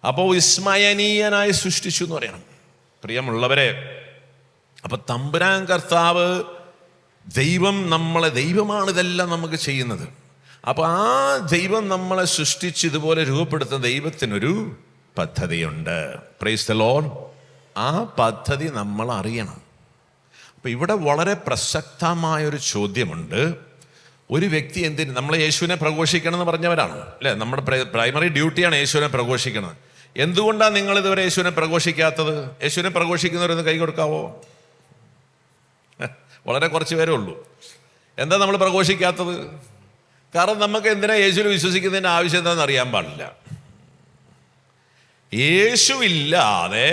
അപ്പോൾ വിസ്മയനീയനായി സൃഷ്ടിച്ചു എന്ന് പറയണം. പ്രിയമുള്ളവരെ, അപ്പൊ തമ്പുരാൻ കർത്താവ് ദൈവം ദൈവമാണ് ഇതെല്ലാം നമുക്ക് ചെയ്യുന്നത്. അപ്പൊ ആ ദൈവം നമ്മളെ സൃഷ്ടിച്ച് ഇതുപോലെ രൂപപ്പെടുത്തുന്ന ദൈവത്തിനൊരു പദ്ധതിയുണ്ട്. Price the Lord. ആ പദ്ധതി നമ്മൾ അറിയണം. അപ്പൊ ഇവിടെ വളരെ പ്രസക്തമായൊരു ചോദ്യമുണ്ട്. ഒരു വ്യക്തി നമ്മൾ യേശുവിനെ പ്രഘോഷിക്കണം എന്ന് പറഞ്ഞവരാണ് അല്ലേ? നമ്മുടെ പ്രൈമറി ഡ്യൂട്ടിയാണ് യേശുവിനെ പ്രഘോഷിക്കുന്നത്. എന്തുകൊണ്ടാണ് നിങ്ങൾ ഇതുവരെ യേശുവിനെ പ്രഘോഷിക്കാത്തത്? യേശുവിനെ പ്രഘോഷിക്കുന്നവരൊന്ന് കൈ കൊടുക്കാവോ? വളരെ കുറച്ച് പേരേ ഉള്ളൂ. എന്താ നമ്മൾ പ്രഘോഷിക്കാത്തത്? കാരണം നമുക്ക് എന്തിനാ യേശുവിൽ വിശ്വസിക്കുന്നതിൻ്റെ ആവശ്യം എന്താണെന്ന് അറിയാൻ പാടില്ല. യേശുവില്ലാതെ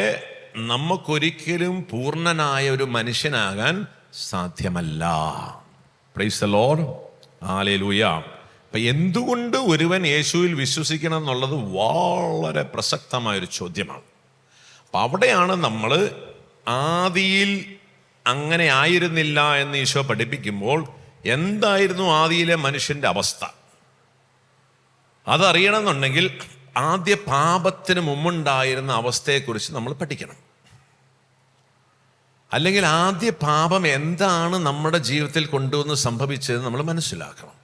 നമുക്കൊരിക്കലും പൂർണ്ണനായ ഒരു മനുഷ്യനാകാൻ സാധ്യമല്ല. Price the Lord. ഹല്ലേലൂയ. അപ്പം എന്തുകൊണ്ട് ഒരുവൻ യേശുവിൽ വിശ്വസിക്കണം എന്നുള്ളത് വളരെ പ്രസക്തമായൊരു ചോദ്യമാണ്. അപ്പം അവിടെയാണ് നമ്മൾ ആദിയിൽ അങ്ങനെ ആയിരുന്നില്ല എന്ന് ഈശോ പഠിപ്പിക്കുമ്പോൾ എന്തായിരുന്നു ആദിയിലെ മനുഷ്യൻ്റെ അവസ്ഥ അതറിയണമെന്നുണ്ടെങ്കിൽ ആദ്യ പാപത്തിന് മുമ്പുണ്ടായിരുന്ന അവസ്ഥയെക്കുറിച്ച് നമ്മൾ പഠിക്കണം. അല്ലെങ്കിൽ ആദ്യ പാപം എന്താണ് നമ്മുടെ ജീവിതത്തിൽ കൊണ്ടുവന്ന് സംഭവിച്ചതെന്ന് നമ്മൾ മനസ്സിലാക്കണം.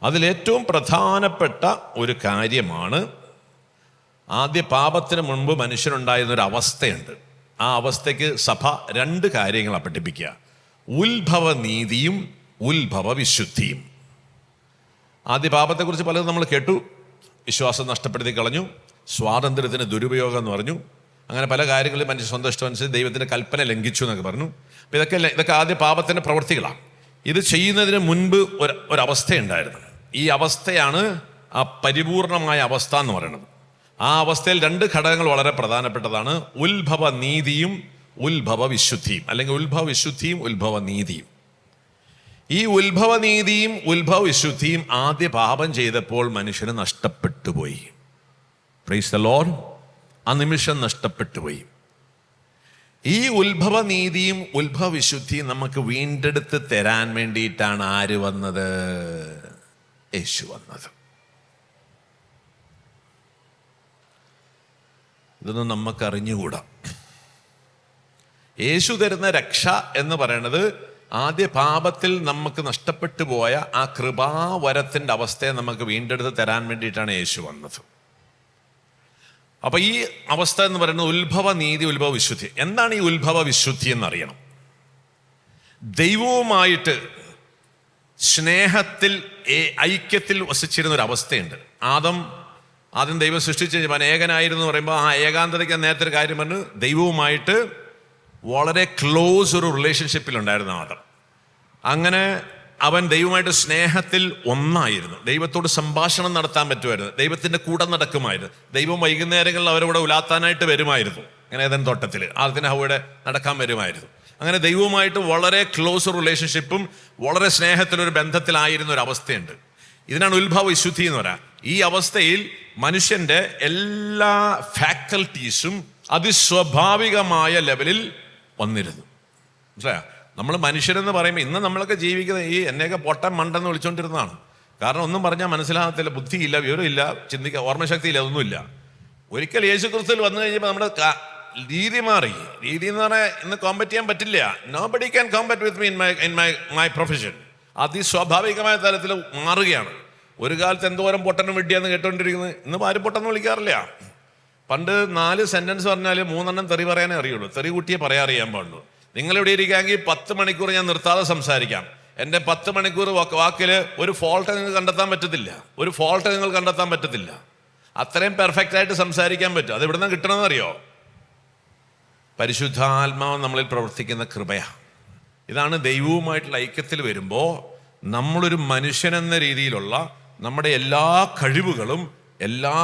അതിലേറ്റവും പ്രധാനപ്പെട്ട ഒരു കാര്യമാണ് ആദ്യ പാപത്തിന് മുൻപ് മനുഷ്യനുണ്ടായിരുന്നൊരു അവസ്ഥയുണ്ട്. ആ അവസ്ഥയ്ക്ക് സഭ 2 കാര്യങ്ങളാണ് പഠിപ്പിക്കുക: ഉത്ഭവ നീതിയും ഉത്ഭവ വിശുദ്ധിയും. ആദ്യ പാപത്തെക്കുറിച്ച് പലതും നമ്മൾ കേട്ടു. വിശ്വാസം നഷ്ടപ്പെടുത്തി കളഞ്ഞു, സ്വാതന്ത്ര്യത്തിന് ദുരുപയോഗം എന്ന് പറഞ്ഞു, അങ്ങനെ പല കാര്യങ്ങളും മനുഷ്യ സ്വന്തം ഇഷ്ടമനുസരിച്ച് ദൈവത്തിൻ്റെ കൽപ്പന ലംഘിച്ചു എന്നൊക്കെ പറഞ്ഞു. അപ്പം ഇതൊക്കെ ആദ്യ പാപത്തിൻ്റെ പ്രവൃത്തികളാണ്. ഇത് ചെയ്യുന്നതിന് മുൻപ് ഒരവസ്ഥയുണ്ടായിരുന്നു. ഈ അവസ്ഥയാണ് ആ പരിപൂർണമായ അവസ്ഥ എന്ന് പറയുന്നത്. ആ അവസ്ഥയിൽ 2 ഘടകങ്ങൾ വളരെ പ്രധാനപ്പെട്ടതാണ്: ഉത്ഭവ നീതിയും ഉത്ഭവ വിശുദ്ധിയും, അല്ലെങ്കിൽ ഉത്ഭവ വിശുദ്ധിയും ഉത്ഭവ നീതിയും. ഈ ഉത്ഭവ നീതിയും ഉത്ഭവ വിശുദ്ധിയും ആദ്യ പാപം ചെയ്തപ്പോൾ മനുഷ്യന് നഷ്ടപ്പെട്ടു പോയി. Price the Lord. ആ നിമിഷം നഷ്ടപ്പെട്ടു പോയി. ഈ ഉത്ഭവ നീതിയും ഉത്ഭവ വിശുദ്ധിയും നമുക്ക് വീണ്ടെടുത്ത് തരാൻ വേണ്ടിയിട്ടാണ് ആര് വന്നത്? യേശു വന്നത്. ഇതൊന്നും നമുക്ക് അറിഞ്ഞുകൂടാ. യേശു തരുന്ന രക്ഷ എന്ന് പറയുന്നത് ആദ്യ പാപത്തിൽ നമുക്ക് നഷ്ടപ്പെട്ടു പോയ ആ കൃപാവരത്തിൻ്റെ അവസ്ഥയെ നമുക്ക് വീണ്ടെടുത്ത് തരാൻ വേണ്ടിയിട്ടാണ് യേശു വന്നത്. അപ്പൊ ഈ അവസ്ഥ എന്ന് പറയുന്നത് ഉത്ഭവ നീതി, ഉത്ഭവ വിശുദ്ധി. എന്താണ് ഈ ഉത്ഭവ വിശുദ്ധി എന്നറിയണം. ദൈവവുമായിട്ട് സ്നേഹത്തിൽ ഐക്യത്തിൽ വസിച്ചിരുന്ന ഒരു അവസ്ഥയുണ്ട്. ആദ്യം ദൈവം സൃഷ്ടിച്ച് കഴിഞ്ഞപ്പോൾ ഏകനായിരുന്നു പറയുമ്പോൾ ആ ഏകാന്തതയ്ക്ക് നേരത്തെ ഒരു കാര്യം പറഞ്ഞു, ദൈവവുമായിട്ട് വളരെ ക്ലോസ് ഒരു റിലേഷൻഷിപ്പിലുണ്ടായിരുന്നു ആദം. അങ്ങനെ അവൻ ദൈവമായിട്ട് സ്നേഹത്തിൽ ഒന്നായിരുന്നു. ദൈവത്തോട് സംഭാഷണം നടത്താൻ പറ്റുമായിരുന്നു. ദൈവത്തിൻ്റെ കൂടെ നടക്കുമായിരുന്നു. ദൈവം വൈകുന്നേരങ്ങളിൽ അവരവിടെ ഉലാത്താനായിട്ട് വരുമായിരുന്നു. അങ്ങനെ ഏതൻ തോട്ടത്തിൽ ആദ്യത്തിന് ഹവ്വയുടെ നടക്കാൻ വരുമായിരുന്നു. അങ്ങനെ ദൈവവുമായിട്ട് വളരെ ക്ലോസ് റിലേഷൻഷിപ്പും വളരെ സ്നേഹത്തിലൊരു ബന്ധത്തിലായിരുന്ന ഒരു അവസ്ഥയുണ്ട്. ഇതിനാണ് ഉത്ഭവ വിശുദ്ധി എന്ന് പറയാം. ഈ അവസ്ഥയിൽ മനുഷ്യൻ്റെ എല്ലാ ഫാക്കൽറ്റീസും അതിസ്വാഭാവികമായ ലെവലിൽ വന്നിരുന്നു. മനസ്സിലായോ? നമ്മൾ മനുഷ്യരെന്ന് പറയുമ്പോൾ ഇന്ന് നമ്മളൊക്കെ ജീവിക്കുന്നത് ഈ എന്നെയൊക്കെ പൊട്ടൻ മണ്ടെന്ന് വിളിച്ചുകൊണ്ടിരുന്നതാണ്. കാരണം ഒന്നും പറഞ്ഞാൽ മനസ്സിലാകത്തില്ല, ബുദ്ധിയില്ല, വിവരമില്ല, ഓർമ്മശക്തിയില്ല, ഒന്നുമില്ല. ഒരിക്കൽ യേശു ക്രിസ്തുവിൽ വന്നു കഴിഞ്ഞപ്പോൾ നമ്മുടെ രീതി മാറി. രീതി എന്ന് പറഞ്ഞാൽ ഇന്ന് കോമ്പറ്റ് ചെയ്യാൻ പറ്റില്ല. Nobody can compete with me in my profession. അതിസ്വാഭാവികമായ തലത്തിൽ മാറുകയാണ്. ഒരു കാലത്ത് എന്തോരം പൊട്ടനും വെട്ടിയാന്ന് കേട്ടോണ്ടിരിക്കുന്നത് ഇന്ന് ആരും പൊട്ടെന്ന് വിളിക്കാറില്ല. പണ്ട് 4 സെന്റൻസ് പറഞ്ഞാൽ 3 തെറി പറയാനേ അറിയുള്ളൂ. തെറി കൂട്ടിയേ പറയാറിയാൻ പാടുള്ളൂ. നിങ്ങളിവിടെ ഇരിക്കാമെങ്കിൽ 10 മണിക്കൂർ ഞാൻ നിർത്താതെ സംസാരിക്കാം. എൻ്റെ 10 മണിക്കൂർ വാക്കിൽ ഒരു ഫോൾട്ട് നിങ്ങൾക്ക് കണ്ടെത്താൻ പറ്റത്തില്ല. അത്രയും പെർഫെക്റ്റ് ആയിട്ട് സംസാരിക്കാൻ പറ്റും. അത് എവിടുന്ന് കിട്ടണമെന്ന് അറിയോ? പരിശുദ്ധാത്മാവ് നമ്മളിൽ പ്രവർത്തിക്കുന്ന കൃപയാണ്. ഇതാണ് ദൈവവുമായിട്ടുള്ള ഐക്യത്തിൽ വരുമ്പോൾ നമ്മളൊരു മനുഷ്യനെന്ന രീതിയിലുള്ള നമ്മുടെ എല്ലാ കഴിവുകളും, എല്ലാ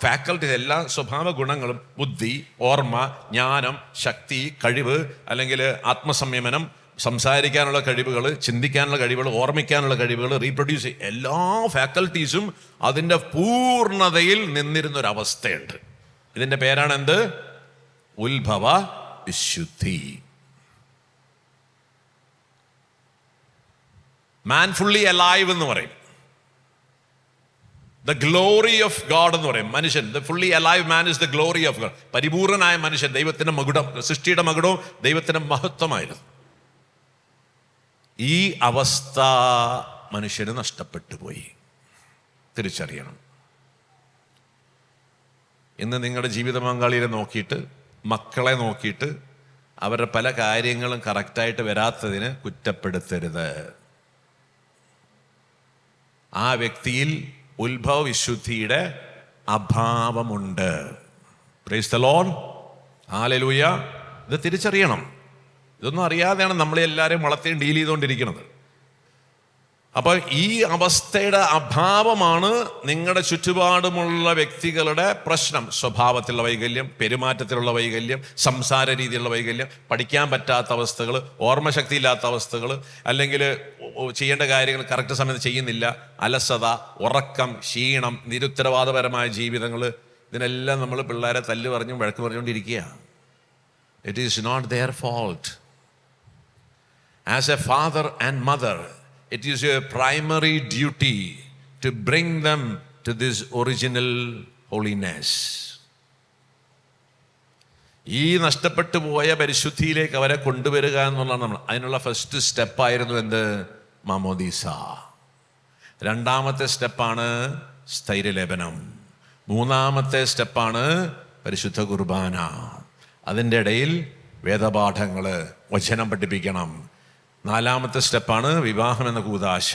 ഫാക്കൽറ്റീസ്, എല്ലാ സ്വഭാവ ഗുണങ്ങളും, ബുദ്ധി, ഓർമ്മ, ജ്ഞാനം, ശക്തി, കഴിവ്, അല്ലെങ്കിൽ ആത്മസംയമനം, സംസാരിക്കാനുള്ള കഴിവുകൾ, ചിന്തിക്കാനുള്ള കഴിവുകൾ, ഓർമ്മിക്കാനുള്ള കഴിവുകൾ, റീപ്രൊഡ്യൂസ് എല്ലാ ഫാക്കൽറ്റീസും അതിൻ്റെ പൂർണ്ണതയിൽ നിന്നിരുന്നൊരവസ്ഥയുണ്ട്. ഇതിൻ്റെ പേരാണ് എന്ത്? ഉത്ഭവ വിശുദ്ധി. മാൻ ഫുള്ളി അലൈവ് എന്ന് പറയും. ദ ഗ്ലോറി ഓഫ് ഗോഡ് എന്ന് പറയും. മനുഷ്യൻ, the fully alive man is the glory of God. പരിപൂർണനായ മനുഷ്യൻ, ദൈവത്തിന്റെ മകുടം, സൃഷ്ടിയുടെ മകുടവും ദൈവത്തിന്റെ മഹത്വമായിരുന്നു. ഈ അവസ്ഥ മനുഷ്യന് നഷ്ടപ്പെട്ടു പോയി. തിരിച്ചറിയണം. ഇന്ന് നിങ്ങളുടെ ജീവിത പങ്കാളിയെ നോക്കിയിട്ട്, മക്കളെ നോക്കിയിട്ട് അവരുടെ പല കാര്യങ്ങളും കറക്റ്റായിട്ട് വരാത്തതിന് കുറ്റപ്പെടുത്തരുത്. ആ വ്യക്തിയിൽ ഉത്ഭവ വിശുദ്ധിയുടെ അഭാവമുണ്ട്. Praise the Lord, hallelujah. ഇത് തിരിച്ചറിയണം. ഇതൊന്നും അറിയാതെയാണ് നമ്മളെല്ലാവരെയും വളർത്തിയും ഡീൽ ചെയ്തുകൊണ്ടിരിക്കുന്നത്. അപ്പോൾ ഈ അവസ്ഥയുടെ അഭാവമാണ് നിങ്ങളുടെ ചുറ്റുപാടുമുള്ള വ്യക്തികളുടെ പ്രശ്നം. സ്വഭാവത്തിലുള്ള വൈകല്യം, പെരുമാറ്റത്തിലുള്ള വൈകല്യം, സംസാര രീതിയിലുള്ള വൈകല്യം, പഠിക്കാൻ പറ്റാത്ത അവസ്ഥകൾ, ഓർമ്മശക്തി ഇല്ലാത്ത അവസ്ഥകൾ, അല്ലെങ്കിൽ ചെയ്യേണ്ട കാര്യങ്ങൾ കറക്റ്റ് സമയത്ത് ചെയ്യുന്നില്ല, അലസത, ഉറക്കം, ക്ഷീണം, നിരുത്തരവാദപരമായ ജീവിതങ്ങൾ. ഇതിനെല്ലാം നമ്മൾ പിള്ളേരെ തല്ല് പറഞ്ഞും വഴക്ക് പറഞ്ഞുകൊണ്ടിരിക്കുക. It is not their fault. As a father and mother, it is your primary duty to bring them to this original holiness. ഈ നഷ്ടപ്പെട്ടു പോയ പരിശുദ്ധിയിലേക്ക് അവരെ കൊണ്ടുവരിക എന്നുള്ളതാണ് നമ്മൾ. അതിനുള്ള ഫസ്റ്റ് സ്റ്റെപ്പായിരുന്നു എന്ത്? മാമോദീസ. രണ്ടാമത്തെ സ്റ്റെപ്പാണ് സ്ഥൈര്യലേപനം. മൂന്നാമത്തെ സ്റ്റെപ്പാണ് പരിശുദ്ധ കുർബാന. അതിൻ്റെ ഇടയിൽ വേദപാഠങ്ങൾ, വചനം പഠിപ്പിക്കണം. നാലാമത്തെ സ്റ്റെപ്പാണ് വിവാഹം എന്ന കൂദാശ.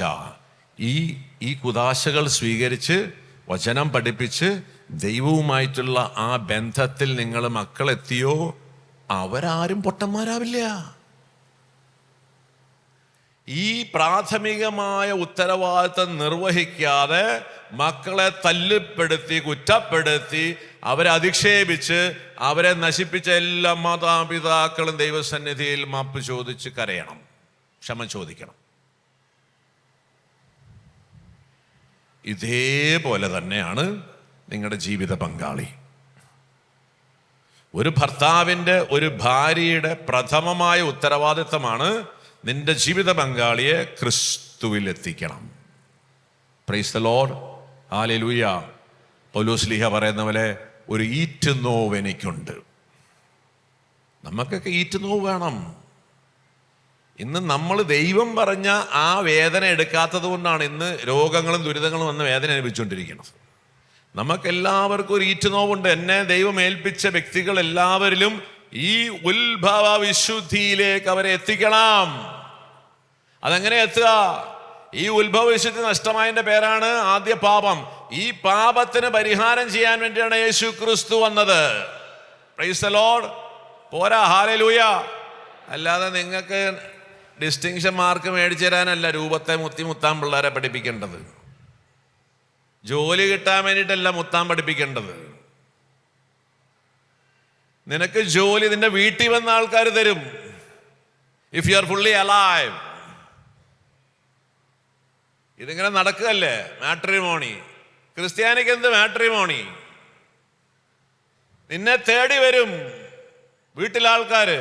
ഈ കൂദാശകൾ സ്വീകരിച്ച് വചനം പഠിപ്പിച്ച് ദൈവവുമായിട്ടുള്ള ആ ബന്ധത്തിൽ നിങ്ങൾ മക്കളെത്തിയോ, അവരാരും പൊട്ടന്മാരാവില്ല. ഈ പ്രാഥമികമായ ഉത്തരവാദിത്തം നിർവഹിക്കാതെ മക്കളെ തല്ലിപ്പെടുത്തി, കുറ്റപ്പെടുത്തി, അവരെ അധിക്ഷേപിച്ച്, അവരെ നശിപ്പിച്ച എല്ലാ മാതാപിതാക്കളും ദൈവസന്നിധിയിൽ മാപ്പ് ചോദിച്ച് കരയണം, ക്ഷമ ചോദിക്കണം. ഇതേപോലെ തന്നെയാണ് നിങ്ങളുടെ ജീവിത പങ്കാളി. ഒരു ഭർത്താവിൻ്റെ, ഒരു ഭാര്യയുടെ പ്രഥമമായ ഉത്തരവാദിത്തമാണ് നിന്റെ ജീവിത പങ്കാളിയെ ക്രിസ്തുവിൽ എത്തിക്കണം. Praise the Lord, hallelujah. Paulose ശ്ലീഹ പറയുന്ന പോലെ ഒരു ഈറ്റ് നോവ് എനിക്കുണ്ട്. നമുക്കൊക്കെ ഈറ്റ് നോവ് വേണം. ഇന്ന് നമ്മൾ ദൈവം പറഞ്ഞ ആ വേദന എടുക്കാത്തത് കൊണ്ടാണ് ഇന്ന് രോഗങ്ങളും ദുരിതങ്ങളും വന്ന് വേദന അനുഭവിച്ചുകൊണ്ടിരിക്കുന്നത്. നമുക്കെല്ലാവർക്കും ഒരു ഈറ്റ് നോവുണ്ട്. എന്നെ ദൈവം ഏൽപ്പിച്ച വ്യക്തികൾ എല്ലാവരിലും ഈ ഉത്ഭവ വിശുദ്ധിയിലേക്ക് അവരെ എത്തിക്കണം. അതെങ്ങനെ എത്തുക? ഈ ഉത്ഭവ വിശുദ്ധി നഷ്ടമായതിന്റെ പേരാണ് ആദ്യ പാപം. ഈ പാപത്തിന് പരിഹാരം ചെയ്യാൻ വേണ്ടിയാണ് യേശു ക്രിസ്തു വന്നത്. Price the Lord. പോരാ, ഹല്ലേലൂയ. അല്ലാതെ നിങ്ങൾക്ക് ഡിസ്റ്റിങ്ഷൻ മാർക്ക് മേടിച്ചു തരാനല്ല രൂപത്തെ മുത്താൻ പിള്ളേരെ പഠിപ്പിക്കേണ്ടത്. ജോലി കിട്ടാൻ വേണ്ടിയിട്ടല്ല മുത്താൻ പഠിപ്പിക്കേണ്ടത്. നിനക്ക് ജോലി നിന്റെ വീട്ടിൽ വന്ന ആൾക്കാർ തരും, if you are fully alive. ഇതിങ്ങനെ നടക്കുകയല്ലേ മാട്രിമോണി. ക്രിസ്ത്യാനിക്ക് എന്ത് മാട്രിമോണി? നിന്നെ തേടി വരും വീട്ടിലാൾക്കാര്.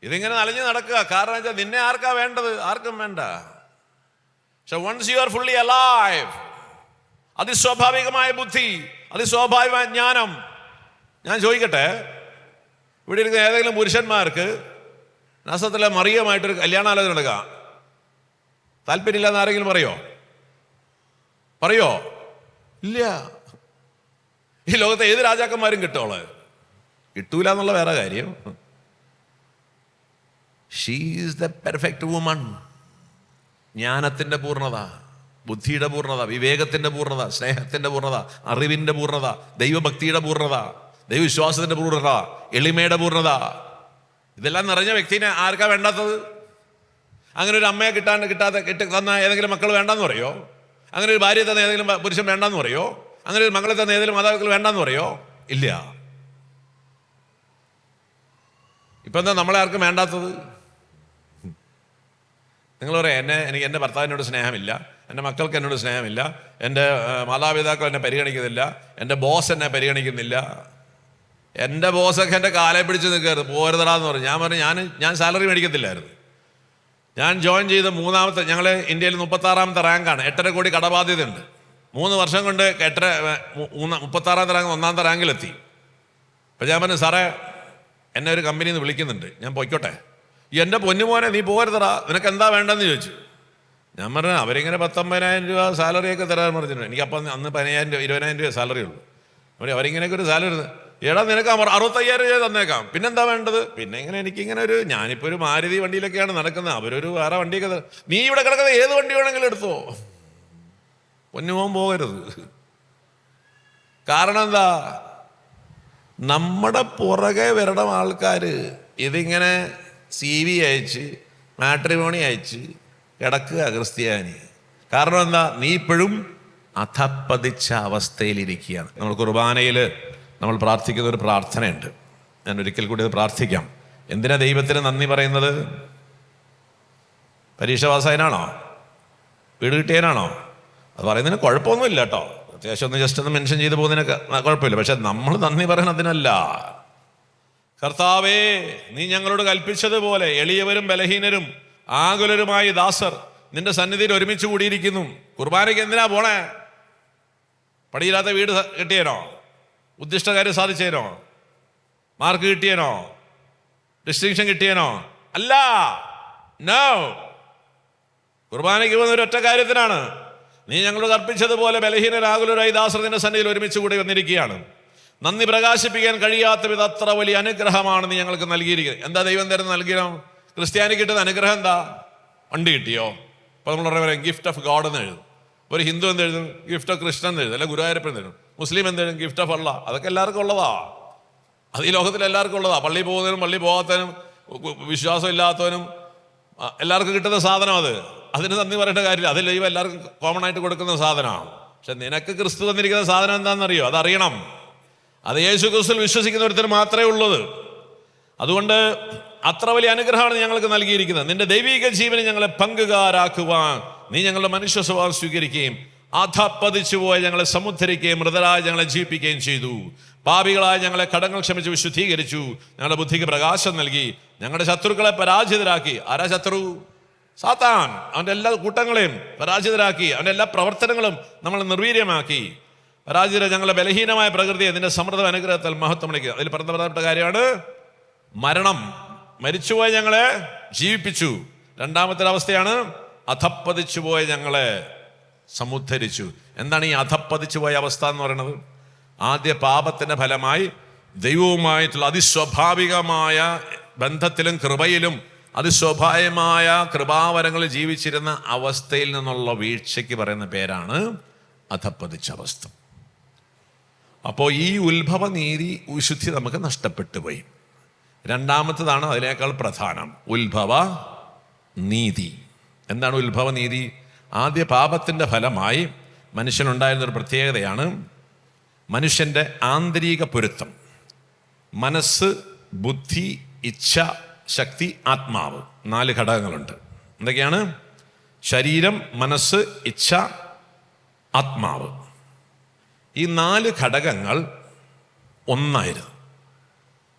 ഇതിങ്ങനെ അലഞ്ഞു നടക്കുക. കാരണം വെച്ചാൽ നിന്നെ ആർക്കാ വേണ്ടത്? ആർക്കും വേണ്ട. പക്ഷെ once you are fully alive, അതിസ്വാഭാവികമായ ബുദ്ധി, അതിസ്വാഭാവികമായ ജ്ഞാനം. ഞാൻ ചോദിക്കട്ടെ, ഇവിടെ ഇരിക്കുന്ന ഏതെങ്കിലും പുരുഷന്മാർക്ക് നസത്തിലെ മറിയമായിട്ടൊരു കല്യാണാലോചന എടുക്കാം താല്പര്യമില്ലെന്ന് ആരെങ്കിലും പറയോ? ഇല്ല. ഈ ലോകത്തെ ഏത് രാജാക്കന്മാരും കിട്ടൂല എന്നുള്ള വേറെ കാര്യം. She is the perfect woman. ജ്ഞാനത്തിൻ്റെ പൂർണ്ണത, ബുദ്ധിയുടെ പൂർണ്ണത, വിവേകത്തിൻ്റെ പൂർണ്ണത, സ്നേഹത്തിൻ്റെ പൂർണ്ണത, അറിവിൻ്റെ പൂർണ്ണത, ദൈവഭക്തിയുടെ പൂർണ്ണത, ദൈവവിശ്വാസത്തിൻ്റെ പൂർണ്ണത, എളിമയുടെ പൂർണ്ണത, ഇതെല്ലാം നിറഞ്ഞ വ്യക്തിനെ ആർക്കാ വേണ്ടാത്തത്? അങ്ങനെ ഒരു അമ്മയെ തന്ന ഏതെങ്കിലും മക്കൾ വേണ്ടെന്ന് പറയോ? അങ്ങനെ ഒരു ഭാര്യയെ തന്ന ഏതെങ്കിലും പുരുഷൻ വേണ്ടെന്ന് പറയോ? അങ്ങനെ ഒരു മകളെ തന്ന ഏതെങ്കിലും മാതാപിതാക്കൾ വേണ്ടെന്ന് പറയോ? ഇല്ല. ഇപ്പം എന്താ നമ്മളെ ആർക്കും വേണ്ടാത്തത്? നിങ്ങൾ പറയാം, എനിക്ക് എൻ്റെ ഭർത്താവിനോട് സ്നേഹമില്ല, എൻ്റെ മക്കൾക്ക് എന്നോട് സ്നേഹമില്ല, എൻ്റെ മാതാപിതാക്കൾ എന്നെ പരിഗണിക്കുന്നില്ല, എൻ്റെ ബോസ് എന്നെ പരിഗണിക്കുന്നില്ല. എൻ്റെ ബോസൊക്കെ എൻ്റെ കാലെ പിടിച്ച് നിൽക്കരുത്, പോരുതടാന്ന് പറഞ്ഞു. ഞാൻ സാലറി മേടിക്കത്തില്ലായിരുന്നു. ഞാൻ ജോയിൻ ചെയ്ത മൂന്നാമത്തെ, ഞങ്ങൾ ഇന്ത്യയിൽ 36ാമത്തെ റാങ്കാണ്. 8.5 കോടി കടബാധ്യതയുണ്ട്. 3 വർഷം കൊണ്ട് 36ാമത്തെ റാങ്ക് 1ാമത്തെ റാങ്കിലെത്തി. അപ്പം ഞാൻ പറഞ്ഞു, സാറേ എന്നെ ഒരു കമ്പനിയിൽ നിന്ന് വിളിക്കുന്നുണ്ട്, ഞാൻ പൊയ്ക്കോട്ടെ? എൻ്റെ പൊന്നുമോനെ നീ പോരുതടാ, നിനക്ക് എന്താ വേണ്ടെന്ന് ചോദിച്ചു. ഞാൻ പറഞ്ഞു, അവരിങ്ങനെ 19,000 രൂപ സാലറിയൊക്കെ തരാൻ പറഞ്ഞിട്ടുണ്ട്. എനിക്കപ്പം അന്ന് 15,000 രൂപ 20,000 രൂപ സാലറി ഉള്ളൂ. അവരിങ്ങനെയൊക്കെ ഒരു സാലറി, എടാ നിനക്ക് 65,000 രൂപ തന്നേക്കാം, പിന്നെന്താ വേണ്ടത്? പിന്നെ ഇങ്ങനെ എനിക്കിങ്ങനെ ഞാനിപ്പോൾ ഒരു മാരുതി വണ്ടിയിലൊക്കെയാണ് നടക്കുന്നത്, അവരൊരു വേറെ വണ്ടിയൊക്കെ, നീ ഇവിടെ കിടക്കുന്നത് ഏത് വണ്ടി വേണമെങ്കിലും എടുത്തോ, പൊന്നുമോൻ പോകരുത്. കാരണം എന്താ? നമ്മുടെ പുറകെ വരണം ആൾക്കാർ. ഇതിങ്ങനെ CV അയച്ച് മാട്രിമോണി അയച്ച് കിടക്കുക ക്രിസ്ത്യാനി. കാരണം എന്താ? നീ ഇപ്പോഴും അധപ്പതിച്ച അവസ്ഥയിലിരിക്കുകയാണ്. നമ്മൾ കുർബാനയിൽ നമ്മൾ പ്രാർത്ഥിക്കുന്ന ഒരു പ്രാർത്ഥനയുണ്ട്. ഞാൻ ഒരിക്കൽ കൂടി അത് പ്രാർത്ഥിക്കാം. എന്തിനാ ദൈവത്തിന് നന്ദി പറയുന്നത്? പരീക്ഷ പാസ്സായതിനാണോ? വീട് കിട്ടിയതിനാണോ? അത് പറയുന്നതിന് കുഴപ്പമൊന്നുമില്ല കേട്ടോ. അത്യാവശ്യം ഒന്ന് ജസ്റ്റ് ഒന്ന് മെൻഷൻ ചെയ്ത് പോകുന്നതിനൊക്കെ കുഴപ്പമില്ല. പക്ഷെ നമ്മൾ നന്ദി പറയുന്നതിനല്ല. കർത്താവേ, നീ ഞങ്ങളോട് കൽപ്പിച്ചതുപോലെ എളിയവരും ബലഹീനരും ആകുലരുമായി ദാസർ നിന്റെ സന്നിധിയിൽ ഒരുമിച്ച് കൂടിയിരിക്കുന്നു. കുർബാനയ്ക്ക് എന്തിനാ പോണേ? പടിയില്ലാത്ത വീട് കിട്ടിയേനോ? ഉദ്ദിഷ്ടകാര്യം സാധിച്ചേനോ? മാർക്ക് കിട്ടിയേനോ? ഡിസ്റ്റിങ്ഷൻ കിട്ടിയേനോ? അല്ല, നോ. കുർബാനയ്ക്ക് പോകുന്ന ഒരൊറ്റ കാര്യത്തിനാണ്. നീ ഞങ്ങളോട് കൽപ്പിച്ചതുപോലെ ബലഹീനരാകുലരായി ദാസർ നിന്റെ സന്നിധിയിൽ ഒരുമിച്ച് കൂടി വന്നിരിക്കുകയാണ്. നന്ദി പ്രകാശിപ്പിക്കാൻ കഴിയാത്ത വിധ അത്ര വലിയ അനുഗ്രഹമാണ് നീ ഞങ്ങൾക്ക് നൽകിയിരിക്കുന്നത്. എന്താ ദൈവം തരുന്ന അനുഗ്രഹം? ക്രിസ്ത്യാനിക്ക് കിട്ടുന്ന അനുഗ്രഹം എന്താ? വണ്ടി കിട്ടിയോ? അപ്പോൾ നമ്മൾ പറയാം ഗിഫ്റ്റ് ഓഫ് ഗോഡ് എന്ന് എഴുതും. ഒരു ഹിന്ദു എന്ത് എഴുതും? ഗിഫ്റ്റ് ഓഫ് കൃഷ്ണൻ എന്ന് എഴുതും, അല്ല ഗുരുവായൂരപ്പൻ എന്ന് എഴുതും. മുസ്ലിം എന്ത് എഴുതും? ഗിഫ്റ്റ് ഓഫ് അള്ളാഹ്. അതൊക്കെ എല്ലാവർക്കും ഉള്ളതാ. അത് ഈ ലോകത്തിൽ എല്ലാവർക്കും ഉള്ളതാ. പള്ളി പോകുന്നതിനും പള്ളി പോകാത്തവനും വിശ്വാസം ഇല്ലാത്തവനും എല്ലാവർക്കും കിട്ടുന്ന സാധനം അത്. അതിന് നന്ദി പറയേണ്ട കാര്യമില്ല. അത് ദൈവം എല്ലാവർക്കും കോമൺ ആയിട്ട് കൊടുക്കുന്ന സാധനമാണ്. പക്ഷെ നിനക്ക് ക്രിസ്തു തന്നിരിക്കുന്ന സാധനം എന്താണെന്നറിയോ? അതറിയണം. അത് യേശു ക്രിസ്തുവിൽ വിശ്വസിക്കുന്നവരത്തിന് മാത്രമേ ഉള്ളത്. അതുകൊണ്ട് അത്ര വലിയ അനുഗ്രഹമാണ് ഞങ്ങൾക്ക് നൽകിയിരിക്കുന്നത്. നിന്റെ ദൈവിക ജീവനെ ഞങ്ങളെ പങ്കുകാരാക്കുവാൻ നീ ഞങ്ങളുടെ മനുഷ്യ സ്വഭാവം സ്വീകരിക്കുകയും അധപ്പതിച്ചു പോയ ഞങ്ങളെ സമുദ്ധരിക്കുകയും മൃതരായ ഞങ്ങളെ ജീവിപ്പിക്കുകയും ചെയ്തു. പാപികളായ ഞങ്ങളെ കടങ്ങൾ ക്ഷമിച്ച് വിശുദ്ധീകരിച്ചു. ഞങ്ങളുടെ ബുദ്ധിക്ക് പ്രകാശം നൽകി. ഞങ്ങളുടെ ശത്രുക്കളെ പരാജിതരാക്കി. ആരാ ശത്രു? സാത്താൻ. അവൻ്റെ എല്ലാ കൂട്ടങ്ങളെയും പരാജിതരാക്കി. അവൻ്റെ എല്ലാ പ്രവർത്തനങ്ങളും നമ്മൾ നിർവീര്യമാക്കി. പരാജിത ഞങ്ങളെ ബലഹീനമായ പ്രകൃതിയെ നിന്റെ സമൃദ്ധ അനുഗ്രഹത്താൽ മഹത്വം വിളിക്കുക. അതിൽ പ്രധാനപ്പെട്ട കാര്യമാണ് മരണം. മരിച്ചുപോയ ഞങ്ങളെ ജീവിപ്പിച്ചു. രണ്ടാമത്തെ അവസ്ഥയാണ് അധപ്പതിച്ചു പോയ ഞങ്ങളെ സമുദ്ധരിച്ചു. എന്താണ് ഈ അധപ്പതിച്ചു പോയ അവസ്ഥ എന്ന് പറയുന്നത്? ആദ്യ പാപത്തിന്റെ ഫലമായി ദൈവവുമായിട്ടുള്ള അതിസ്വാഭാവികമായ ബന്ധത്തിലും കൃപയിലും അതിസ്വാഭാവികമായ കൃപാവരങ്ങളിൽ ജീവിച്ചിരുന്ന അവസ്ഥയിൽ നിന്നുള്ള വീഴ്ചയ്ക്ക് പറയുന്ന പേരാണ് അധപ്പതിച്ച അവസ്ഥ. അപ്പോൾ ഈ ഉത്ഭവ നീതി വിശുദ്ധി നമുക്ക് നഷ്ടപ്പെട്ടു പോയി. രണ്ടാമത്തതാണ് അതിനേക്കാൾ പ്രധാനം, ഉത്ഭവ നീതി. എന്താണ് ഉത്ഭവ നീതി? ആദ്യ പാപത്തിൻ്റെ ഫലമായി മനുഷ്യനുണ്ടായിരുന്നൊരു പ്രത്യേകതയാണ് മനുഷ്യൻ്റെ ആന്തരിക പൊരുത്തം. മനസ്സ്, ബുദ്ധി, ഇച്ഛ, ശക്തി, ആത്മാവ്. 4 ഘടകങ്ങളുണ്ട്. എന്തൊക്കെയാണ്? ശരീരം, മനസ്സ്, ഇച്ഛ, ആത്മാവ്. ഈ 4 ഘടകങ്ങൾ ഒന്നായിരുന്നു.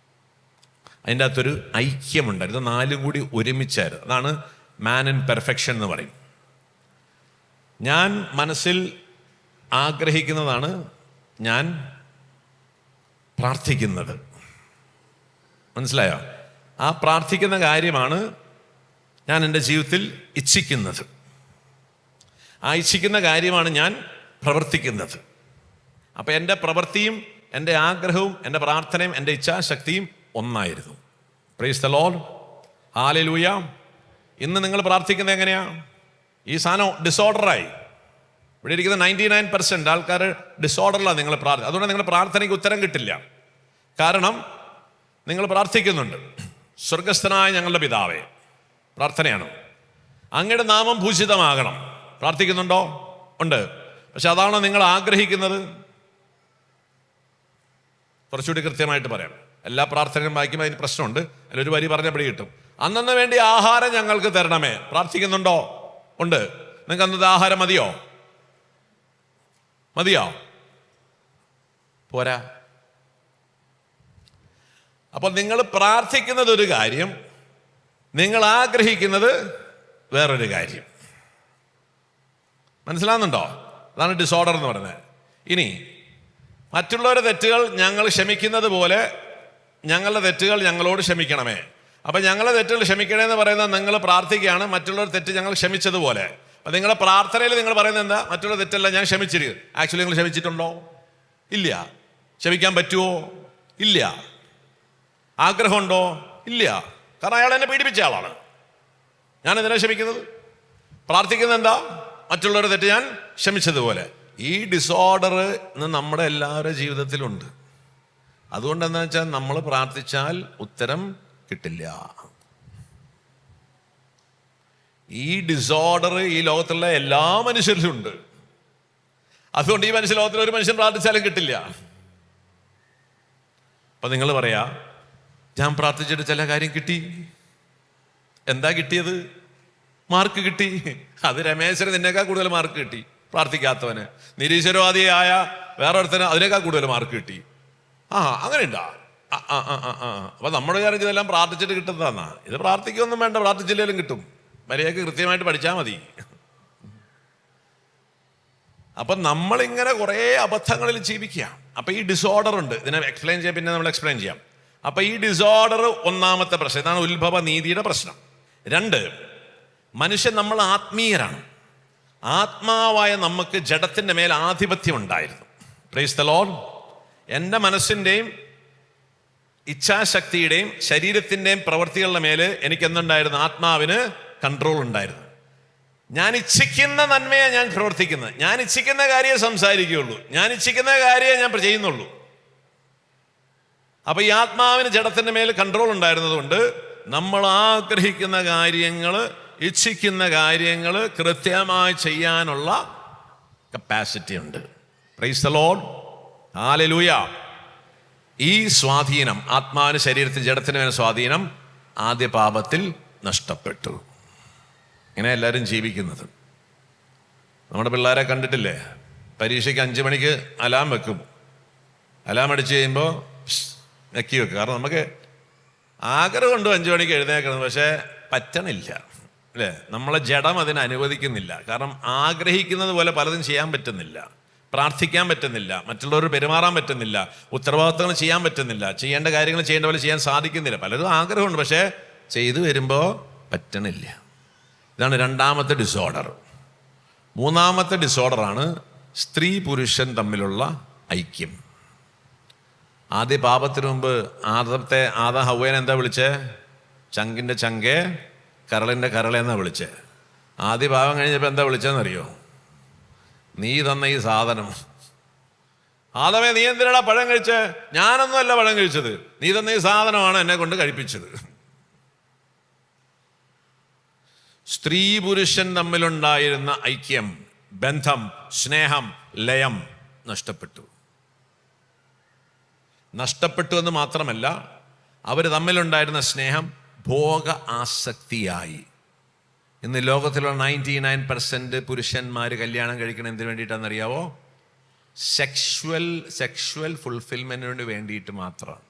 അതിൻ്റെ അകത്തൊരു ഐക്യമുണ്ടായിരുന്നു. 4 കൂടി ഒരുമിച്ചായിരുന്നു. അതാണ് മാൻ ഇൻ പെർഫെക്ഷൻ എന്ന് പറയും. ഞാൻ മനസ്സിൽ ആഗ്രഹിക്കുന്നതാണ് ഞാൻ പ്രാർത്ഥിക്കുന്നത്. മനസ്സിലായോ? ആ പ്രാർത്ഥിക്കുന്ന കാര്യമാണ് ഞാൻ എൻ്റെ ജീവിതത്തിൽ ഇച്ഛിക്കുന്നത്. ആ ഇച്ഛിക്കുന്ന കാര്യമാണ് ഞാൻ പ്രവർത്തിക്കുന്നത്. അപ്പം എൻ്റെ പ്രവൃത്തിയും എൻ്റെ ആഗ്രഹവും എൻ്റെ പ്രാർത്ഥനയും എൻ്റെ ഇച്ഛാശക്തിയും ഒന്നായിരുന്നു. Price the Lord, hallelujah. ഇന്ന് നിങ്ങൾ പ്രാർത്ഥിക്കുന്നത് എങ്ങനെയാ? ഈ സാധനം ഡിസോർഡറായി. ഇവിടെ ഇരിക്കുന്ന 99% ആൾക്കാർ ഡിസോർഡറിലാണ് നിങ്ങൾ പ്രാർത്ഥന. അതുകൊണ്ട് നിങ്ങൾ പ്രാർത്ഥനയ്ക്ക് ഉത്തരം കിട്ടില്ല. കാരണം നിങ്ങൾ പ്രാർത്ഥിക്കുന്നുണ്ട്, സ്വർഗസ്ഥനായ ഞങ്ങളുടെ പിതാവേ, പ്രാർത്ഥനയാണ്. അങ്ങയുടെ നാമം ഭൂഷിതമാകണം. പ്രാർത്ഥിക്കുന്നുണ്ടോ? ഉണ്ട്. പക്ഷെ അതാണോ നിങ്ങൾ ആഗ്രഹിക്കുന്നത്? കുറച്ചുകൂടി കൃത്യമായിട്ട് പറയാം. എല്ലാ പ്രാർത്ഥനയും വായിക്കുമ്പോൾ അതിന് പ്രശ്നമുണ്ട്. അതിലൊരു വരി പറഞ്ഞ പിടി കിട്ടും. അന്നു വേണ്ടി ആഹാരം ഞങ്ങൾക്ക് തരണമേ. പ്രാർത്ഥിക്കുന്നുണ്ടോ? ഉണ്ട്. നിങ്ങൾക്ക് അന്നത്തെ ആഹാരം മതിയോ? പോരാ. അപ്പോൾ നിങ്ങൾ പ്രാർത്ഥിക്കുന്നത് ഒരു കാര്യം, നിങ്ങൾ ആഗ്രഹിക്കുന്നത് വേറൊരു കാര്യം. മനസ്സിലാകുന്നുണ്ടോ? അതാണ് ഡിസോർഡർ എന്ന് പറയുന്നത്. ഇനി മറ്റുള്ളവരുടെ തെറ്റുകൾ ഞങ്ങൾ ക്ഷമിക്കുന്നത് പോലെ ഞങ്ങളുടെ തെറ്റുകൾ ഞങ്ങളോട് ക്ഷമിക്കണമേ. അപ്പം ഞങ്ങളുടെ തെറ്റുകൾ ക്ഷമിക്കണേന്ന് പറയുന്നത് നിങ്ങൾ പ്രാർത്ഥിക്കുകയാണ് മറ്റുള്ളവരുടെ തെറ്റ് ഞങ്ങൾ ക്ഷമിച്ചതുപോലെ. അപ്പം നിങ്ങളുടെ പ്രാർത്ഥനയിൽ നിങ്ങൾ പറയുന്നത് എന്താ? മറ്റുള്ള തെറ്റല്ല ഞാൻ ക്ഷമിച്ചിരിക്കും. ആക്ച്വലി നിങ്ങൾ ക്ഷമിച്ചിട്ടുണ്ടോ? ഇല്ല. ക്ഷമിക്കാൻ പറ്റുമോ? ഇല്ല. ആഗ്രഹമുണ്ടോ? ഇല്ല. കാരണം അയാൾ എന്നെ പീഡിപ്പിച്ച ആളാണ്. ഞാൻ എന്തിനാ ക്ഷമിക്കുന്നത്? പ്രാർത്ഥിക്കുന്നത് എന്താ? മറ്റുള്ളവരുടെ തെറ്റ് ഞാൻ ക്ഷമിച്ചതുപോലെ. ഈ ഡിസോർഡർ ഇന്ന് നമ്മുടെ എല്ലാവരുടെ ജീവിതത്തിലുണ്ട്. അതുകൊണ്ട് എന്താ വെച്ചാൽ നമ്മൾ പ്രാർത്ഥിച്ചാൽ ഉത്തരം കിട്ടില്ല. ഈ ഡിസോർഡർ ഈ ലോകത്തുള്ള എല്ലാ മനുഷ്യരിലും ഉണ്ട്. അതുകൊണ്ട് ഈ മനുഷ്യ ലോകത്തിൽ ഒരു മനുഷ്യൻ പ്രാർത്ഥിച്ചാലും കിട്ടില്ല. അപ്പൊ നിങ്ങൾ പറയാ, ഞാൻ പ്രാർത്ഥിച്ചിട്ട് ചില കാര്യം കിട്ടി. എന്താ കിട്ടിയത്? മാർക്ക് കിട്ടി. അത് രമേശന് നിന്നേക്കാൾ കൂടുതൽ മാർക്ക് കിട്ടി. പ്രാർത്ഥിക്കാത്തവന്, നിരീശ്വരവാദിയായ വേറൊരുത്തന് അതിനേക്കാൾ കൂടുതൽ മാർക്ക് കിട്ടി. അങ്ങനെ ഉണ്ടാ? അപ്പൊ നമ്മുടെ വിചാരം ഇതെല്ലാം പ്രാർത്ഥിച്ചിട്ട് കിട്ടുന്നതാന്നാ. ഇത് പ്രാർത്ഥിക്കൊന്നും വേണ്ട, പ്രാർത്ഥിച്ചില്ലേലും കിട്ടും. മര്യാദക്ക് കൃത്യമായിട്ട് പഠിച്ചാൽ മതി. അപ്പൊ നമ്മളിങ്ങനെ കുറേ അബദ്ധങ്ങളിൽ ജീവിക്കുക. അപ്പൊ ഈ ഡിസോർഡർ ഉണ്ട്. ഇതിനെ എക്സ്പ്ലെയിൻ ചെയ്യാം, പിന്നെ നമ്മൾ എക്സ്പ്ലെയിൻ ചെയ്യാം. അപ്പൊ ഈ ഡിസോർഡർ ഒന്നാമത്തെ പ്രശ്നം. ഇതാണ് ഉത്ഭവ നീതിയുടെ പ്രശ്നം. 2, മനുഷ്യൻ നമ്മൾ ആത്മീയരാണ്. ആത്മാവായ നമുക്ക് ജഡത്തിന്റെ മേൽ ആധിപത്യം ഉണ്ടായിരുന്നു. Price the Lord. എൻ്റെ മനസ്സിൻ്റെയും ഇച്ഛാശക്തിയുടെയും ശരീരത്തിൻ്റെയും പ്രവൃത്തികളുടെ മേല് എനിക്ക് എന്തുണ്ടായിരുന്നു? ആത്മാവിന് കൺട്രോൾ ഉണ്ടായിരുന്നു. ഞാൻ ഇച്ഛിക്കുന്ന നന്മയെ ഞാൻ പ്രവർത്തിക്കുന്നത്. ഞാൻ ഇച്ഛിക്കുന്ന കാര്യമേ സംസാരിക്കുകയുള്ളൂ. ഞാൻ ഇച്ഛിക്കുന്ന കാര്യമേ ഞാൻ ചെയ്യുന്നുള്ളൂ. അപ്പൊ ഈ ആത്മാവിന് ജഡത്തിന്റെ മേൽ കൺട്രോൾ ഉണ്ടായിരുന്നത് കൊണ്ട് നമ്മൾ ആഗ്രഹിക്കുന്ന കാര്യങ്ങൾ, ഇച്ഛിക്കുന്ന കാര്യങ്ങൾ കൃത്യമായി ചെയ്യാനുള്ള കപ്പാസിറ്റി ഉണ്ട്. Price the Lord. ഹല്ലേലൂയ. ഈ സ്വാധീനം, ആത്മാവിന് ശരീരത്തിന് ജഡത്തിന് മേൽ സ്വാധീനം ആദ്യ പാപത്തിൽ നഷ്ടപ്പെട്ടു. ഇങ്ങനെ എല്ലാവരും ജീവിക്കുന്നത്. നമ്മുടെ പിള്ളേരെ കണ്ടിട്ടില്ലേ? പരീക്ഷയ്ക്ക് 5 മണിക്ക് അലാം വെക്കും. അലാം അടിച്ച് കഴിയുമ്പോൾ നെക്കി വെക്കും. കാരണം നമുക്ക് ആഗ്രഹമുണ്ട് 5 മണിക്ക് എഴുന്നേക്കണം, പക്ഷേ പറ്റണില്ല അല്ലേ? നമ്മളെ ജഡം അതിന് അനുവദിക്കുന്നില്ല. കാരണം ആഗ്രഹിക്കുന്നത് പോലെ പലതും ചെയ്യാൻ പറ്റുന്നില്ല, പ്രാർത്ഥിക്കാൻ പറ്റുന്നില്ല, മറ്റുള്ളവർ പെരുമാറാൻ പറ്റുന്നില്ല, ഉത്തരവാദിത്തങ്ങൾ ചെയ്യാൻ പറ്റുന്നില്ല, ചെയ്യേണ്ട കാര്യങ്ങൾ ചെയ്യേണ്ട പോലെ ചെയ്യാൻ സാധിക്കുന്നില്ല. പലരും ആഗ്രഹമുണ്ട്, പക്ഷേ ചെയ്തു വരുമ്പോൾ പറ്റണില്ല. ഇതാണ് 2ാമത്തെ ഡിസോർഡർ. 3ാമത്തെ ഡിസോർഡറാണ് സ്ത്രീ പുരുഷൻ തമ്മിലുള്ള ഐക്യം. ആദ്യ പാപത്തിന് മുമ്പ് ആദം ഹവ്വേനെ എന്താ വിളിച്ചേ? ചങ്കിൻ്റെ ചങ്കേ, കരളിൻ്റെ കരളെന്നാ വിളിച്ചേ. ആദ്യ പാപം കഴിഞ്ഞപ്പോൾ എന്താ വിളിച്ചതെന്നറിയോ? നീ തന്ന ഈ സാധനം. ആദമേ, നീ എന്തിനാടാ പഴം കഴിച്ചേ? ഞാനൊന്നുമല്ല പഴം കഴിച്ചത്, നീ തന്ന ഈ സാധനമാണ് എന്നെ കൊണ്ട് കഴിപ്പിച്ചത്. സ്ത്രീ പുരുഷൻ തമ്മിലുണ്ടായിരുന്ന ഐക്യം, ബന്ധം, സ്നേഹം, ലയം നഷ്ടപ്പെട്ടു. നഷ്ടപ്പെട്ടു എന്ന് മാത്രമല്ല, അവർ തമ്മിലുണ്ടായിരുന്ന സ്നേഹം ഭോഗ ആസക്തിയായി. ഇന്ന് ലോകത്തിലുള്ള 99% പുരുഷന്മാർ കല്യാണം കഴിക്കണം എന്തിനു വേണ്ടിയിട്ടാണെന്നറിയാവോ? സെക്ഷുവൽ ഫുൾഫിൽമെന്റിന് വേണ്ടിയിട്ട് മാത്രമാണ്.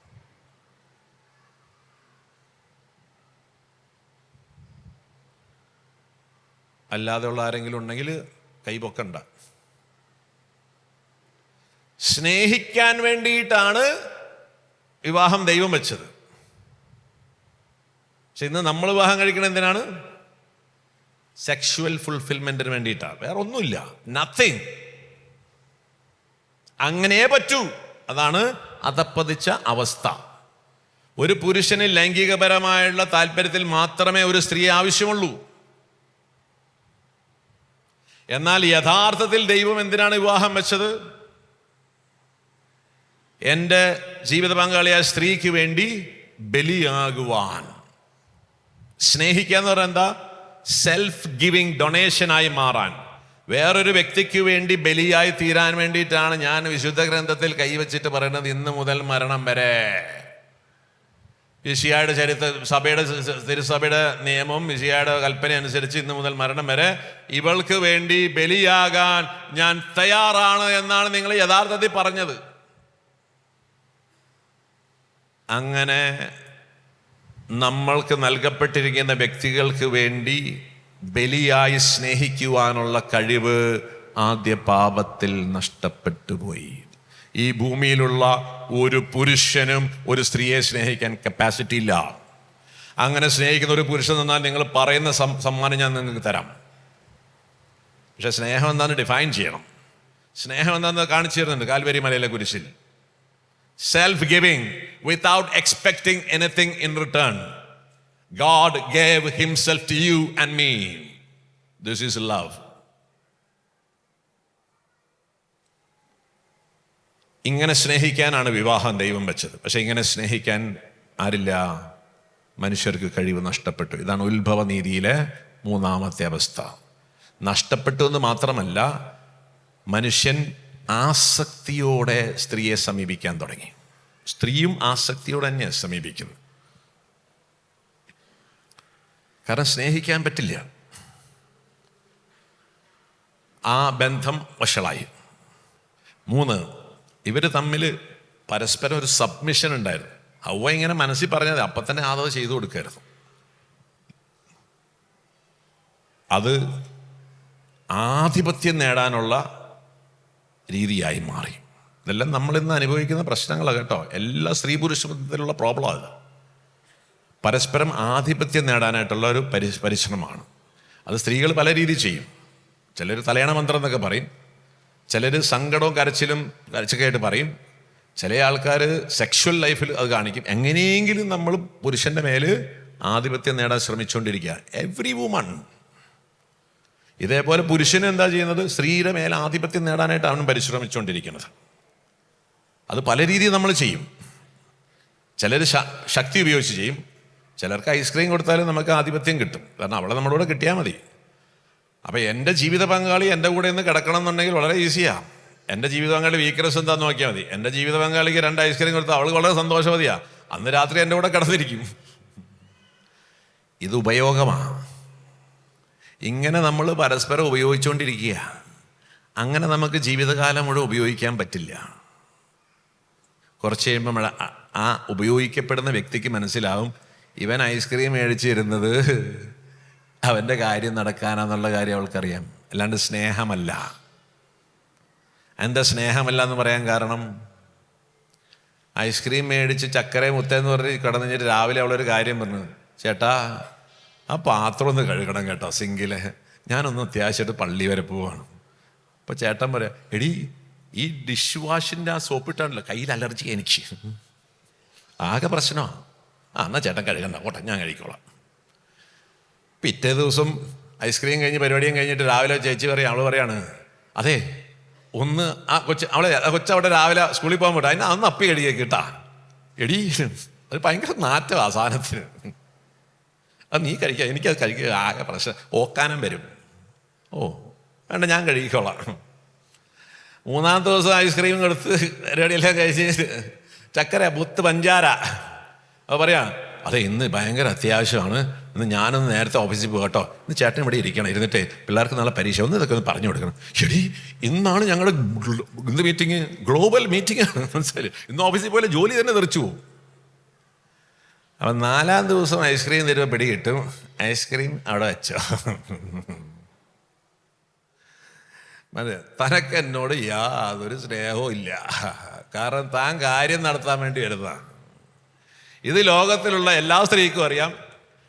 അല്ലാതെയുള്ള ആരെങ്കിലും ഉണ്ടെങ്കിൽ കൈപൊക്കണ്ട. സ്നേഹിക്കാൻ വേണ്ടിയിട്ടാണ് വിവാഹം ദൈവം വെച്ചത്. പക്ഷെ ഇന്ന് നമ്മൾ വിവാഹം കഴിക്കണം എന്തിനാണ്? സെക്ഷുവൽ ഫുൾഫിൽമെന്റിന് വേണ്ടിയിട്ടാണ്, വേറെ ഒന്നുമില്ല. നത്തിങ്. അങ്ങനെ പറ്റൂ. അതാണ് അധപ്പതിച്ച അവസ്ഥ. ഒരു പുരുഷന് ലൈംഗികപരമായുള്ള താല്പര്യത്തിൽ മാത്രമേ ഒരു സ്ത്രീ ആവശ്യമുള്ളൂ. എന്നാൽ യഥാർത്ഥത്തിൽ ദൈവം എന്തിനാണ് വിവാഹം വെച്ചത്? എൻ്റെ ജീവിത പങ്കാളിയായ സ്ത്രീക്ക് വേണ്ടി ബലിയാകുവാൻ. സ്നേഹിക്കുക എന്ന് പറഞ്ഞാൽ എന്താ? സെൽഫ് ഗിവിങ്, ഡൊണേഷനായി മാറാൻ, വേറൊരു വ്യക്തിക്ക് വേണ്ടി ബലിയായി തീരാൻ വേണ്ടിയിട്ടാണ് ഞാൻ വിശുദ്ധ ഗ്രന്ഥത്തിൽ കൈവച്ചിട്ട് പറയുന്നത്, ഇന്ന് മുതൽ മരണം വരെ. മിശിഹായുടെ തിരുസഭയുടെ നിയമവും മിശിഹായുടെ കൽപ്പന അനുസരിച്ച് ഇന്ന് മുതൽ മരണം വരെ ഇവൾക്ക് വേണ്ടി ബലിയാകാൻ ഞാൻ തയ്യാറാണ് എന്നാണ് നിങ്ങൾ യഥാർത്ഥത്തിൽ പറഞ്ഞത്. അങ്ങനെ നമ്മൾക്ക് നൽകപ്പെട്ടിരിക്കുന്ന വ്യക്തികൾക്ക് വേണ്ടി ബലിയായി സ്നേഹിക്കുവാനുള്ള കഴിവ് ആദ്യ പാപത്തിൽ നഷ്ടപ്പെട്ടു പോയി. ഈ ഭൂമിയിലുള്ള ഒരു പുരുഷനും ഒരു സ്ത്രീയെ സ്നേഹിക്കാൻ കപ്പാസിറ്റി ഇല്ല. അങ്ങനെ സ്നേഹിക്കുന്ന ഒരു പുരുഷൻ എന്നാൽ നിങ്ങൾ പറയുന്ന സമ്മാനം ഞാൻ നിങ്ങൾക്ക് തരാം. പക്ഷെ സ്നേഹം എന്താണെന്ന് ഡിഫൈൻ ചെയ്യണം. സ്നേഹം എന്താണെന്ന് കാണിച്ചു തരുന്നുണ്ട് കാൽവരി മലയിലെ കുരിശിൽ. Self giving without expecting anything in return. God gave himself to you and me. This is love. ഇങ്ങനെ സ്നേഹിക്കാനാണ് വിവാഹം ദൈവം വെച്ചത്. പക്ഷെ ഇങ്ങനെ സ്നേഹിക്കാൻ ആരില്ല, മനുഷ്യർക്ക് കഴിവ് നഷ്ടപ്പെട്ടു. ഇതാണ് ഉത്ഭവ നീതിയിലെ മൂന്നാമത്തെ അവസ്ഥ. നഷ്ടപ്പെട്ടു എന്ന് മാത്രമല്ല, മനുഷ്യൻ ആസക്തിയോടെ സ്ത്രീയെ സമീപിക്കാൻ തുടങ്ങി. സ്ത്രീയും ആസക്തിയോടെ തന്നെയാണ് സമീപിക്കുന്നത്. കാരണം സ്നേഹിക്കാൻ പറ്റില്ല. ആ ബന്ധം വഷളായി. 3, ഇവർ തമ്മിൽ പരസ്പരം ഒരു സബ്മിഷൻ ഉണ്ടായിരുന്നു. ഹവ്വ ഇങ്ങനെ മനസ്സിൽ പറഞ്ഞത് അപ്പം തന്നെ ആദം ചെയ്തു കൊടുക്കായിരുന്നു. അത് ആധിപത്യം നേടാനുള്ള രീതിയായി മാറി. ഇതെല്ലാം നമ്മളിന്ന് അനുഭവിക്കുന്ന പ്രശ്നങ്ങളാണ് കേട്ടോ. എല്ലാ സ്ത്രീ പുരുഷ ബന്ധത്തിലുള്ള പ്രോബ്ലമാണ് അത്. പരസ്പരം ആധിപത്യം നേടാനായിട്ടുള്ള ഒരു പരിശ്രമമാണ്. അത് സ്ത്രീകൾ പല രീതി ചെയ്യും. ചിലർ തലയണ മന്ത്രം എന്നൊക്കെ പറയും, ചിലർ സങ്കടവും കരച്ചിലൊക്കെ ആയിട്ട് പറയും, ചില ആൾക്കാർ സെക്ഷൽ ലൈഫിൽ അത് കാണിക്കും. എങ്ങനെയെങ്കിലും നമ്മൾ പുരുഷൻ്റെ മേൽ ആധിപത്യം നേടാൻ ശ്രമിച്ചുകൊണ്ടിരിക്കുക. എവ്രി വുമൺ ഇതേപോലെ പുരുഷന് എന്താ ചെയ്യുന്നത്, സ്ത്രീയുടെ മേൽ ആധിപത്യം നേടാനായിട്ട് അവനും പരിശ്രമിച്ചുകൊണ്ടിരിക്കുന്നത്. അത് പല രീതിയിൽ നമ്മൾ ചെയ്യും. ചിലർ ശക്തി ഉപയോഗിച്ച് ചെയ്യും. ചിലർക്ക് ഐസ്ക്രീം കൊടുത്താലും നമുക്ക് ആധിപത്യം കിട്ടും. കാരണം അവളെ നമ്മുടെ കൂടെ കിട്ടിയാൽ മതി. അപ്പം എൻ്റെ ജീവിത പങ്കാളി എൻ്റെ കൂടെ ഒന്ന് കിടക്കണം എന്നുണ്ടെങ്കിൽ വളരെ ഈസിയാണ്. എൻ്റെ ജീവിത പങ്കാളി വീക്ക്നെസ് എന്താന്ന് നോക്കിയാൽ മതി. എൻ്റെ ജീവിത പങ്കാളിക്ക് 2 ഐസ്ക്രീം കൊടുത്താൽ അവൾ വളരെ സന്തോഷവതിയാ. അന്ന് രാത്രി എൻ്റെ കൂടെ കിടന്നിരിക്കും. ഇത് ഉപയോഗമാണ്. ഇങ്ങനെ നമ്മൾ പരസ്പരം ഉപയോഗിച്ചുകൊണ്ടിരിക്കുക. അങ്ങനെ നമുക്ക് ജീവിതകാലം മുഴുവൻ ഉപയോഗിക്കാൻ പറ്റില്ല. കുറച്ച് കഴിയുമ്പോൾ ആ ഉപയോഗിക്കപ്പെടുന്ന വ്യക്തിക്ക് മനസ്സിലാവും, ഇവൻ ഐസ്ക്രീം മേടിച്ച് തരുന്നത് അവൻ്റെ കാര്യം നടക്കാനാന്നുള്ള കാര്യം അവൾക്കറിയാം, അല്ലാണ്ട് സ്നേഹമല്ല. എന്താ സ്നേഹമല്ല എന്ന് പറയാൻ കാരണം, ഐസ്ക്രീം മേടിച്ച് ചക്കര മുത്തെന്ന് പറഞ്ഞ് കിടന്നു കഴിഞ്ഞിട്ട് രാവിലെ അവളൊരു കാര്യം പറഞ്ഞു, ചേട്ടാ ആ പാത്രം ഒന്ന് കഴുകണം കേട്ടോ സിങ്കിലെ, ഞാനൊന്ന് അത്യാവശ്യമായിട്ട് പള്ളി വരെ പോവാണ്. അപ്പോൾ ചേട്ടൻ പറയാം, എടി ഈ ഡിഷ് വാഷിൻ്റെ ആ സോപ്പിട്ടാണല്ലോ, കയ്യിൽ അലർജി എനിക്ക്, ആകെ പ്രശ്നമാണ്. എന്നാൽ ചേട്ടൻ കഴുകണ്ട, ഓട്ടെ ഞാൻ കഴിക്കോളാം. പിറ്റേ ദിവസം ഐസ്ക്രീം കഴിഞ്ഞ് പരിപാടിയും കഴിഞ്ഞിട്ട് രാവിലെ ചേച്ചി പറയും, അവൾ പറയാണ്, അതെ ഒന്ന് ആ കൊച്ചവിടെ രാവിലെ സ്കൂളിൽ പോകാൻ പറ്റും, അതിന് അന്ന് അപ്പി കഴുകിയ കേട്ടാ. എടി അത് ഭയങ്കര നാറ്റം ആ സാധനത്തിന്, അത് നീ കഴിക്കുക, എനിക്കത് കഴിക്കുക, ആകെ പ്രശ്നം, ഓക്കാനം വരും. ഓ വേണ്ട ഞാൻ കഴുകിക്കോളാം. 3-ാമത്തെ ദിവസം ഐസ്ക്രീം കൊടുത്ത് പരിപാടിയെല്ലാം കഴിച്ച് ചക്കര ബുത്ത് പഞ്ചാര, അപ്പോൾ പറയാം, അതെ ഇന്ന് ഭയങ്കര അത്യാവശ്യമാണ്, ഇന്ന് ഞാനൊന്ന് നേരത്തെ ഓഫീസിൽ പോകും കേട്ടോ, ഇന്ന് ചേട്ടൻ ഇവിടെ ഇരുന്നിട്ട് പിള്ളേർക്ക് നാളെ പരീക്ഷ ഇതൊക്കെ ഒന്ന് പറഞ്ഞു കൊടുക്കണം. ശരി, ഇന്നാണ് ഞങ്ങളുടെ ഇന്ന് മീറ്റിംഗ്, ഗ്ലോബൽ മീറ്റിംഗ് ആണ്, മനസ്സിലായി, ഇന്ന് ഓഫീസിൽ പോലെ ജോലി തന്നെ തെറിച്ചു പോകും. അപ്പം 4-ാം ദിവസം ഐസ്ക്രീം തരുമ്പോൾ പിടി കിട്ടും, ഐസ്ക്രീം അവിടെ വെച്ചോ. അതെ, തനക്ക് എന്നോട് യാതൊരു സ്നേഹവും ഇല്ല, കാരണം താൻ കാര്യം നടത്താൻ വേണ്ടി വരുന്നതാണ്. ഇത് ലോകത്തിലുള്ള എല്ലാ സ്ത്രീക്കും അറിയാം,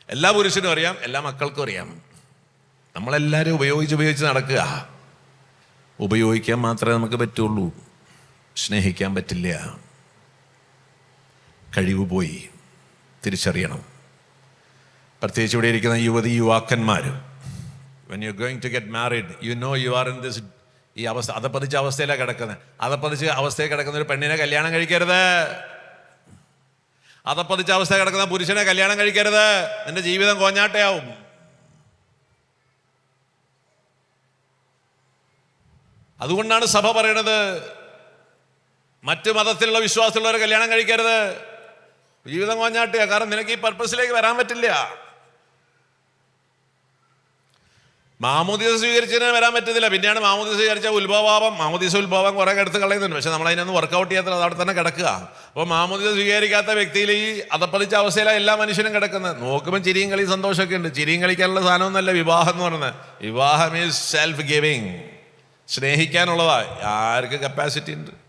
എല്ലാ പുരുഷനും അറിയാം, എല്ലാ മക്കൾക്കും അറിയാം. നമ്മളെല്ലാവരും ഉപയോഗിച്ച് നടക്കുക. ഉപയോഗിക്കാൻ മാത്രമേ നമുക്ക് പറ്റുള്ളൂ, സ്നേഹിക്കാൻ പറ്റില്ല. കഴിവ് പോയി, തിരിച്ചറിയണം. പ്രത്യേകിച്ച് ഇവിടെ ഇരിക്കുന്ന യുവാക്കന്മാർ, when you're going to get married, you know you are in this, ഈ അവസ്ഥ അതപ്പതിച്ച അവസ്ഥയിലാണ് കിടക്കുന്നത്. അതപ്പതിച്ച അവസ്ഥയിൽ കിടക്കുന്ന ഒരു പെണ്ണിനെ കല്യാണം കഴിക്കരുത്. അതപ്പതിച്ച അവസ്ഥയിൽ കിടക്കുന്ന പുരുഷനെ കല്യാണം കഴിക്കരുത്. നിന്റെ ജീവിതം കോഞ്ഞാട്ടയാവും. അതുകൊണ്ടാണ് സഭ പറയണത്, മറ്റു മതത്തിലുള്ള വിശ്വാസമുള്ളവരെ കല്യാണം കഴിക്കരുത്, ജീവിതം കോഞ്ഞാട്ടയാ. കാരണം നിനക്ക് ഈ പർപ്പസിലേക്ക് വരാൻ പറ്റില്ല. മാമോദീസ സ്വീകരിച്ചതിന് വരാൻ പറ്റത്തില്ല. പിന്നെയാണ് മാമോദീസ സ്വീകരിച്ച മാമോദീസ ഉത്ഭവം കുറെ എടുത്ത് കളയുന്നുണ്ട്. പക്ഷെ നമ്മൾ അതിനൊന്നും വർക്കൗട്ട് ചെയ്യാത്ത അവിടെ തന്നെ കിടക്കുക. അപ്പോൾ മാമോദീസ സ്വീകരിക്കാത്ത വ്യക്തിയിൽ ഈ അതപ്പതിച്ച അവസ്ഥയിലാണ് എല്ലാ മനുഷ്യനും കിടക്കുന്നത്. നോക്കുമ്പോൾ ചിരിയും കളി സന്തോഷമൊക്കെ ഉണ്ട്. ചിരിയും കളിക്കാനുള്ള സാധനമൊന്നുമല്ല വിവാഹം എന്ന് പറയുന്നത്. വിവാഹം ഈസ് സെൽഫ് ഗിവിങ്, സ്നേഹിക്കാനുള്ളതാ. ആർക്ക് കപ്പാസിറ്റി ഉണ്ട്?